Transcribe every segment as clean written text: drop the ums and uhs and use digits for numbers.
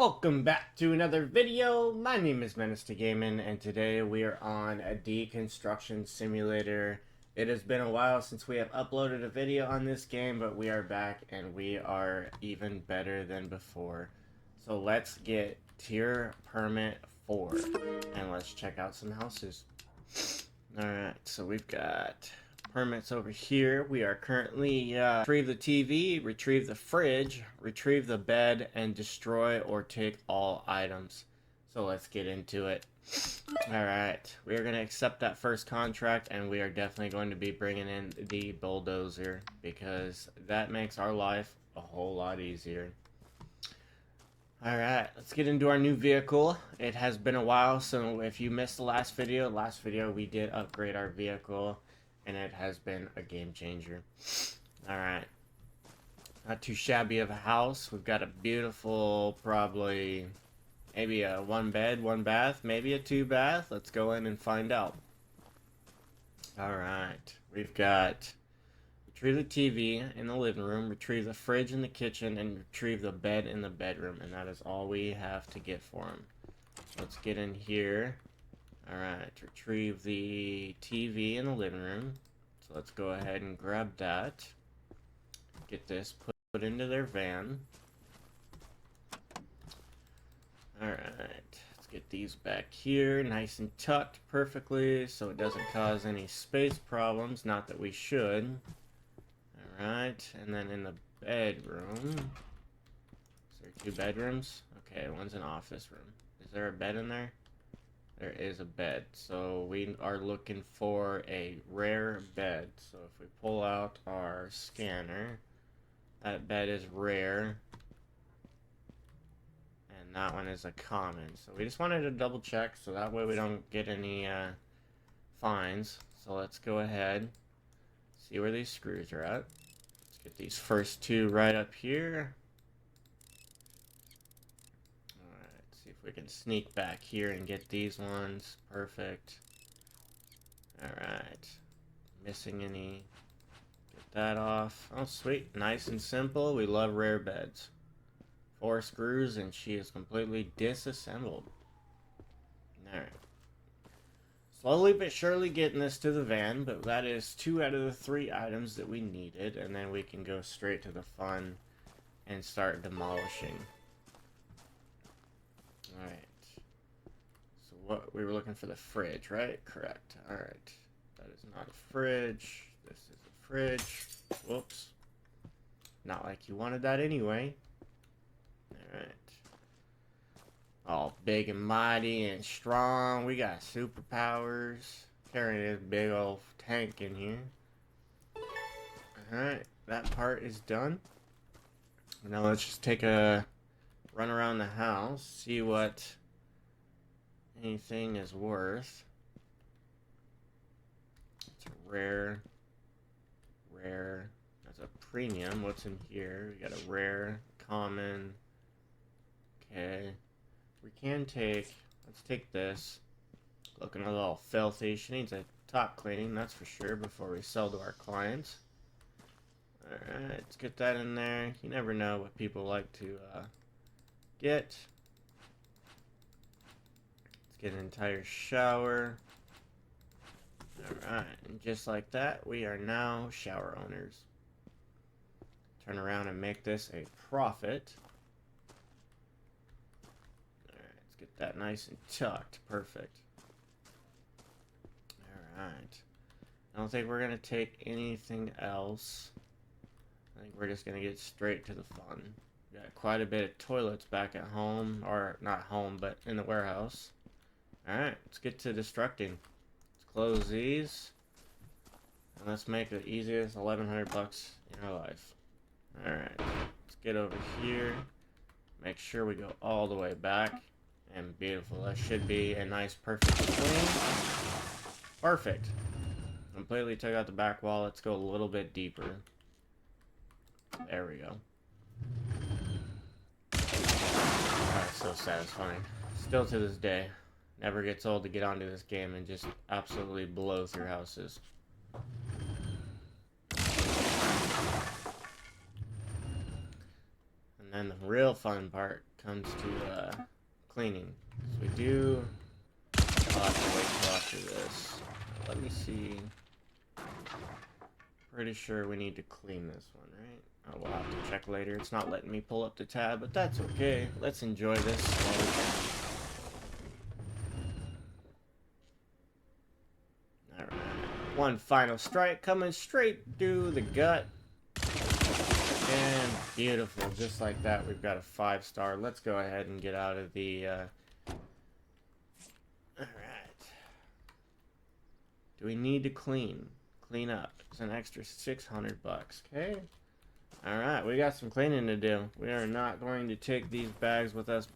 Welcome back to another video. My name is Menace to Gaming, and today we are on a deconstruction simulator. It has been a while since we have uploaded a video on this game, but we are back and we are even better than before. So let's get tier permit 4 and let's check out some houses. Alright, so we've got permits over here. We are currently retrieve the TV, retrieve the fridge, retrieve the bed, and destroy or take all items. So let's get into it. Alright, we are going to accept that first contract, and we are definitely going to be bringing in the bulldozer because that makes our life a whole lot easier. Alright, let's get into our new vehicle. It has been a while, so if you missed the last video we did upgrade our vehicle, and it has been a game changer. Alright, not too shabby of a house. We've got a beautiful, probably maybe a 1 bed, 1 bath, maybe a 2 bath. Let's go in and find out. Alright, we've got retrieve the TV in the living room, retrieve the fridge in the kitchen, and retrieve the bed in the bedroom. And that is all we have to get for him. Let's get in here. Alright, retrieve the TV in the living room. So let's go ahead and grab that. Get this put into their van. Alright, let's get these back here nice and tucked perfectly so it doesn't cause any space problems. Not that we should. Alright, and then in the bedroom. Is there 2 bedrooms? Okay, one's an office room. Is there a bed in there? There is a bed. So we are looking for a rare bed. So if we pull out our scanner, that bed is rare. And that one is a common. So we just wanted to double check so that way we don't get any fines. So let's go ahead, see where these screws are at. Let's get these first 2 right up here. Alright, see if we can sneak back here and get these ones. Perfect. Alright. Missing any. Get that off. Oh, sweet. Nice and simple. We love rare beds. 4 screws and she is completely disassembled. Alright. Slowly but surely getting this to the van, but that is 2 out of the 3 items that we needed, and then we can go straight to the fun and start demolishing. Alright. So what, we were looking for the fridge, right? Correct. Alright. That is not a fridge. This is a fridge. Whoops. Not like you wanted that anyway. Alright. All big and mighty and strong. We got superpowers. Carrying this big old tank in here. Alright, that part is done. Now let's just take a run around the house, see what anything is worth. It's a rare. That's a premium. What's in here? We got a rare, common. Okay. We can take, let's take this. Looking a little filthy. She needs a top cleaning, that's for sure, before we sell to our clients. Alright, let's get that in there. You never know what people like to get. Let's get an entire shower. Alright, and just like that, we are now shower owners. Turn around and make this a profit. Get that nice and tucked. Perfect. Alright. I don't think we're going to take anything else. I think we're just going to get straight to the fun. We got quite a bit of toilets back at home. Or, not home, but in the warehouse. Alright, let's get to destructing. Let's close these. And let's make the easiest 1,100 bucks in our life. Alright. Let's get over here. Make sure we go all the way back. And beautiful. That should be a nice, perfect clean. Perfect. Completely took out the back wall. Let's go a little bit deeper. There we go. That's so satisfying. Still to this day. Never gets old to get onto this game and just absolutely blow through houses. And then the real fun part comes to cleaning. So we do. I'll have to wait till after this. Let me see. Pretty sure we need to clean this one, right? Oh, we'll have to check later. It's not letting me pull up the tab, but that's okay. Let's enjoy this while we can. Alright. One final strike coming straight through the gut. And beautiful. Just like that, we've got a 5-star. Let's go ahead and get out of the... Alright. Do we need to clean? Clean up. It's an extra 600 bucks. Okay. Alright, we got some cleaning to do. We are not going to take these bags with us.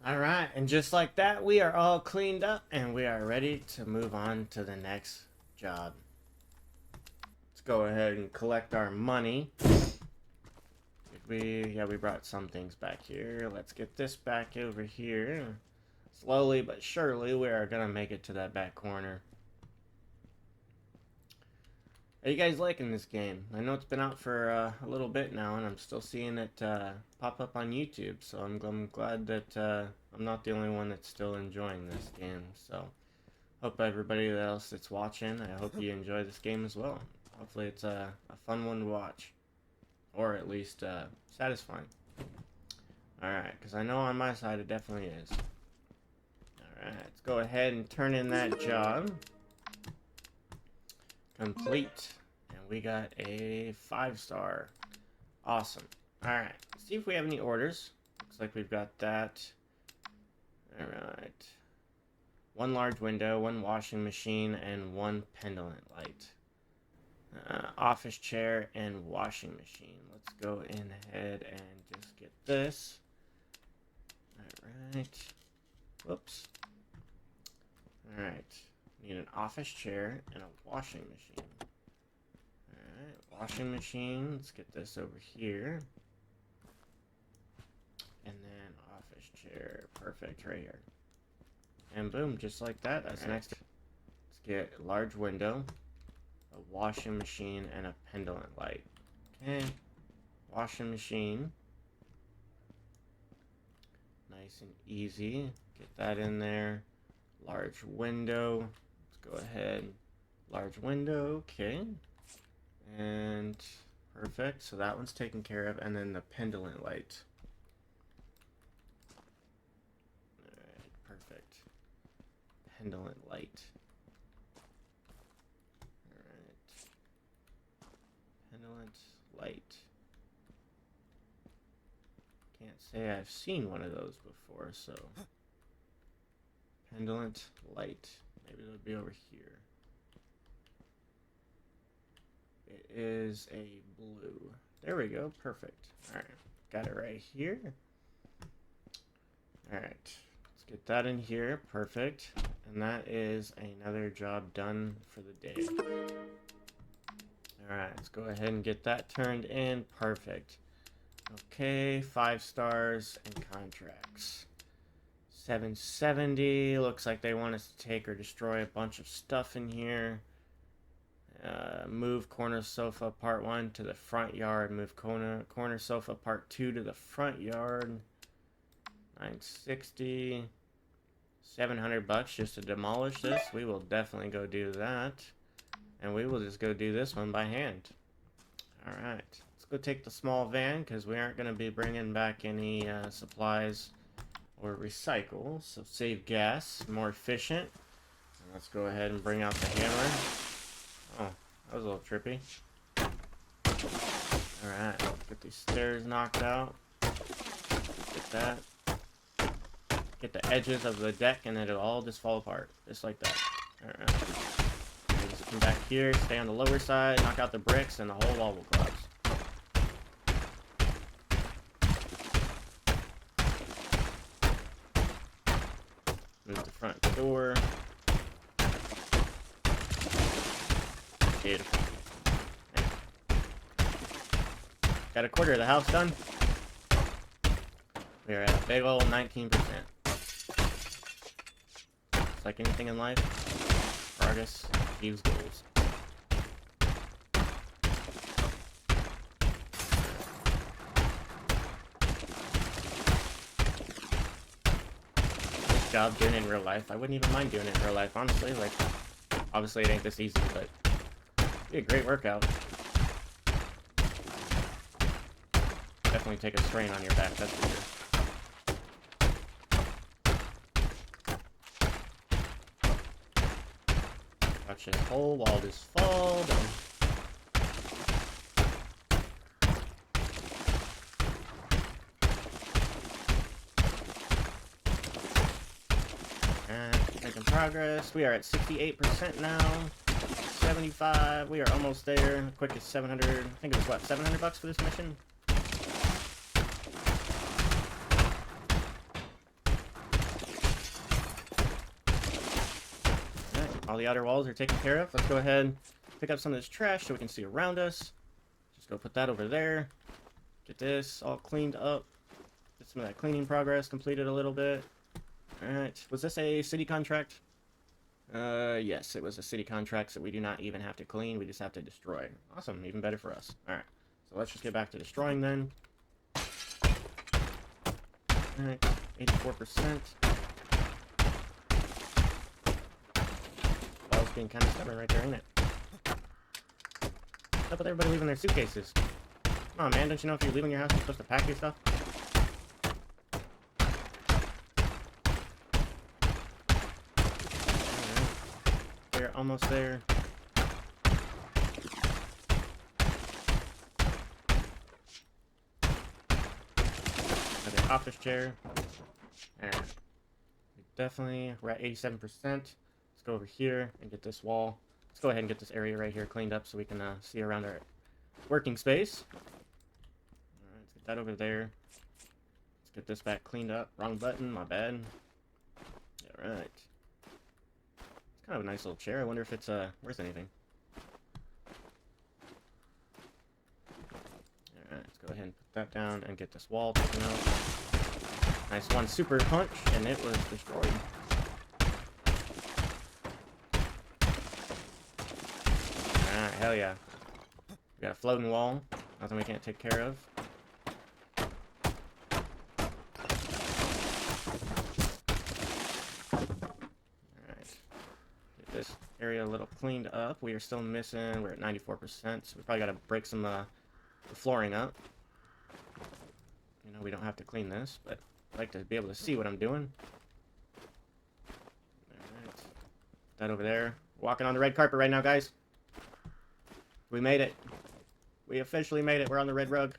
Alright, and just like that, we are all cleaned up and we are ready to move on to the next job. Let's go ahead and collect our money. Yeah, we brought some things back here. Let's get this back over here. Slowly but surely, we are going to make it to that back corner. Are you guys liking this game? I know it's been out for a little bit now, and I'm still seeing it pop up on YouTube, so I'm glad that I'm not the only one that's still enjoying this game. So, hope everybody else that's watching, I hope you enjoy this game as well. Hopefully it's a fun one to watch, or at least satisfying. Alright, because I know on my side it definitely is. Alright, let's go ahead and turn in that job. Complete. And we got a 5-star. Awesome. Alright. See if we have any orders. Looks like we've got that. Alright. 1 large window, 1 washing machine, and 1 pendant light. Office chair and washing machine. Let's go in ahead and just get this. Alright. Whoops. Alright. Need an office chair and a washing machine. Alright, washing machine. Let's get this over here. And then office chair. Perfect, right here. And boom, just like that. That's next. Let's get a large window, a washing machine, and a pendant light. Okay. Washing machine. Nice and easy. Get that in there. Large window. Go ahead, large window, okay, and perfect, so that one's taken care of, and then the pendant light. Alright, perfect. Pendant light. Alright. Pendant light. Can't say I've seen one of those before, so. Pendant light. Maybe it'll be over here. It is a blue. There we go. Perfect. Alright. Got it right here. Alright. Let's get that in here. Perfect. And that is another job done for the day. Alright. Let's go ahead and get that turned in. Perfect. Okay. 5 stars and contracts. 770. Looks like they want us to take or destroy a bunch of stuff in here. Move corner sofa part 1 to the front yard. Move corner sofa part 2 to the front yard. 960. 700 bucks just to demolish this. We will definitely go do that. And we will just go do this one by hand. Alright. Let's go take the small van because we aren't going to be bringing back any supplies or recycle. So save gas. More efficient. And let's go ahead and bring out the hammer. Oh, that was a little trippy. Alright, get these stairs knocked out. Get that. Get the edges of the deck and it'll all just fall apart. Just like that. Alright. Just come back here, stay on the lower side, knock out the bricks, and the whole wall will collapse. Move the front door. Beautiful. Got a quarter of the house done. We are at a big old 19%. It's like anything in life, progress achieves goals. This job doing it in real life, I wouldn't even mind doing it in real life, honestly. Like, obviously it ain't this easy, but it'd be a great workout. Definitely take a strain on your back, that's for sure. Watch this whole wall just fall down. And making progress. We are at 68% now. 75. We are almost there. Quickest 700. I think it was what, 700 bucks for this mission? All the outer walls are taken care of. Let's go ahead and pick up some of this trash so we can see around us. Just go put that over there. Get this all cleaned up. Get some of that cleaning progress completed a little bit. Alright. Was this a city contract? Yes, it was a city contract, so we do not even have to clean. We just have to destroy. Awesome. Even better for us. Alright. So let's just get back to destroying then. Alright. 84%. Being kind of stubborn right there, ain't it? What's up with everybody leaving their suitcases? Come on, man, don't you know if you're leaving your house, you're supposed to pack your stuff? Alright. We're almost there. Another office chair. Alright. We're at 87%. Let's go over here and get this wall. Let's go ahead and get this area right here cleaned up so we can see around our working space. Alright, let's get that over there. Let's get this back cleaned up. Wrong button, my bad. Alright. It's kind of a nice little chair. I wonder if it's worth anything. Alright, let's go ahead and put that down and get this wall taken out. Nice one super punch, and it was destroyed. Alright, hell yeah. We got a floating wall. Nothing we can't take care of. Alright. Get this area a little cleaned up. We are still missing. We're at 94%. So we probably got to break some the flooring up. You know, we don't have to clean this, but I like to be able to see what I'm doing. Alright. That over there. Walking on the red carpet right now, guys. We made it. We officially made it. We're on the red rug.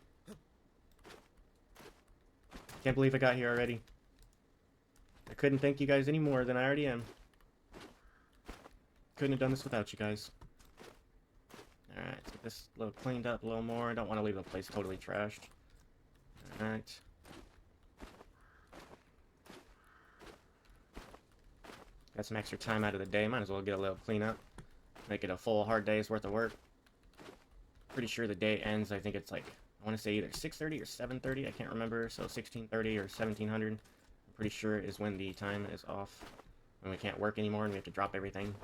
Can't believe I got here already. couldn't thank you guys any more than I already am. Couldn't have done this without you guys. Alright, let's get this a little cleaned up a little more. I don't want to leave the place totally trashed. Alright. Got some extra time out of the day. Might as well get a little cleanup. Make it a full hard day's worth of work. Pretty sure the day ends, I think it's like, I want to say either 6:30 or 7:30. I can't remember. So 16:30 or 1700. I'm pretty sure is when the time is off. When we can't work anymore and we have to drop everything.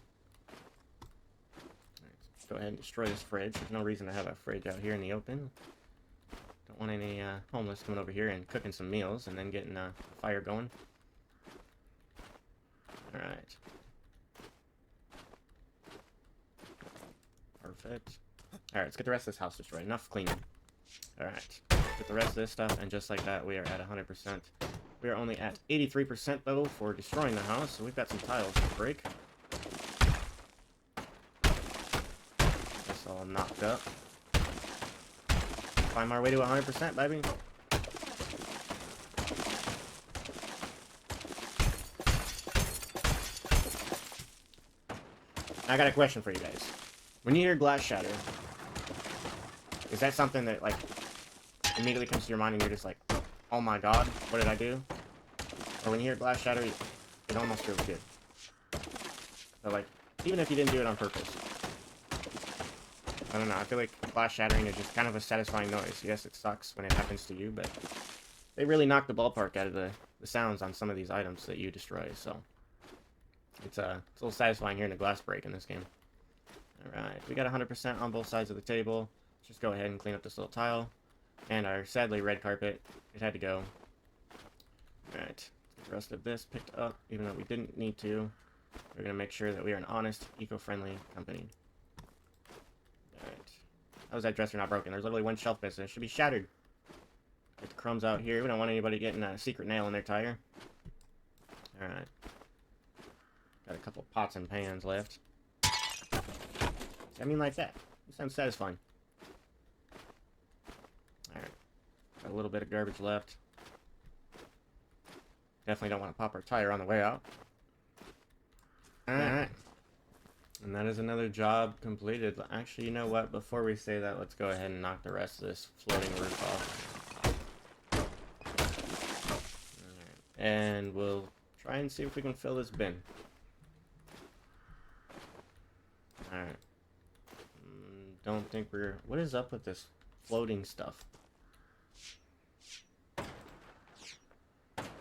Go ahead and destroy this fridge. There's no reason to have a fridge out here in the open. Don't want any homeless coming over here and cooking some meals and then getting a fire going. Alright. Perfect. Alright, let's get the rest of this house destroyed. Enough cleaning. Alright. Get the rest of this stuff, and just like that, we are at 100%. We are only at 83% though for destroying the house, so we've got some tiles to break. All knocked up. Climb our way to 100%, baby. I got a question for you guys. When you hear glass shatter, is that something that like immediately comes to your mind and you're just like, oh my god, what did I do? Or when you hear glass shatter, it almost feels good. So like, even if you didn't do it on purpose. I don't know, I feel like glass shattering is just kind of a satisfying noise. Yes, it sucks when it happens to you, but they really knock the ballpark out of the sounds on some of these items that you destroy, so it's a little satisfying hearing the glass break in this game. Alright, we got 100% on both sides of the table. Let's just go ahead and clean up this little tile. And our, sadly, red carpet. It had to go. Alright, let's get the rest of this picked up, even though we didn't need to. We're going to make sure that we are an honest, eco-friendly company. Alright. How is that dresser not broken? There's literally one shelf missing. It should be shattered. Get the crumbs out here. We don't want anybody getting a secret nail in their tire. Alright. Got a couple pots and pans left. I mean, like that. It sounds satisfying. Alright. Got a little bit of garbage left. Definitely don't want to pop our tire on the way out. Alright. And that is another job completed. Actually, you know what? Before we say that, let's go ahead and knock the rest of this floating roof off. Alright. And we'll try and see if we can fill this bin. Alright. Don't think we're... What is up with this floating stuff?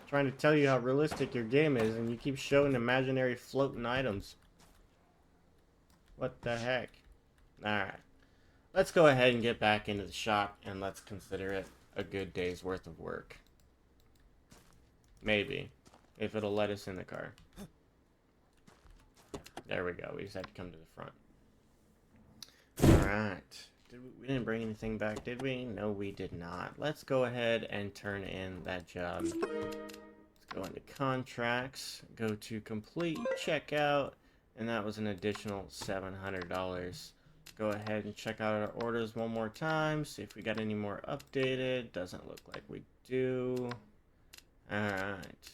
Trying to tell you how realistic your game is, and you keep showing imaginary floating items. What the heck? Alright. Let's go ahead and get back into the shop, and let's consider it a good day's worth of work. Maybe. If it'll let us in the car. There we go. We just had to come to the front. Alright. We didn't bring anything back, did we? No, we did not. Let's go ahead and turn in that job. Let's go into contracts, go to complete checkout, and that was an additional $700. Go ahead and check out our orders one more time, see if we got any more updated. Doesn't look like we do. Alright.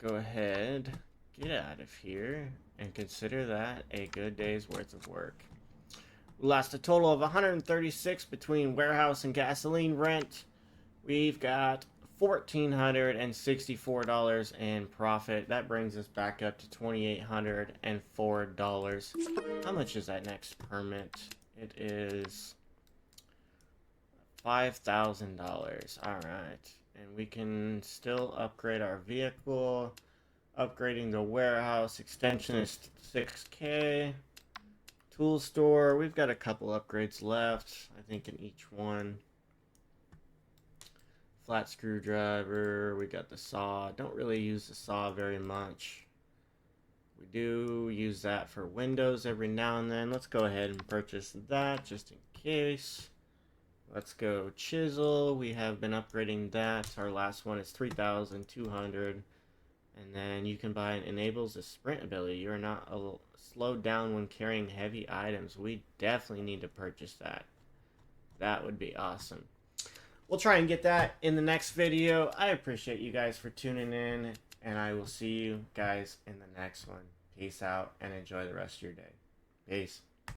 Go ahead, get out of here, and consider that a good day's worth of work. We lost a total of $136 between warehouse and gasoline rent. We've got $1,464 in profit. That brings us back up to $2,804. How much is that next permit? It is $5,000. Alright. And we can still upgrade our vehicle. Upgrading the warehouse extension is $6K. Tool store, we've got a couple upgrades left, I think in each one. Flat screwdriver, we got the saw. Don't really use the saw very much. We do use that for windows every now and then. Let's go ahead and purchase that just in case. Let's go chisel. We have been upgrading that. Our last one is $3,200. And then you can buy it enables a sprint ability. You are not slowed down when carrying heavy items. We definitely need to purchase that. That would be awesome. We'll try and get that in the next video. I appreciate you guys for tuning in. And I will see you guys in the next one. Peace out and enjoy the rest of your day. Peace.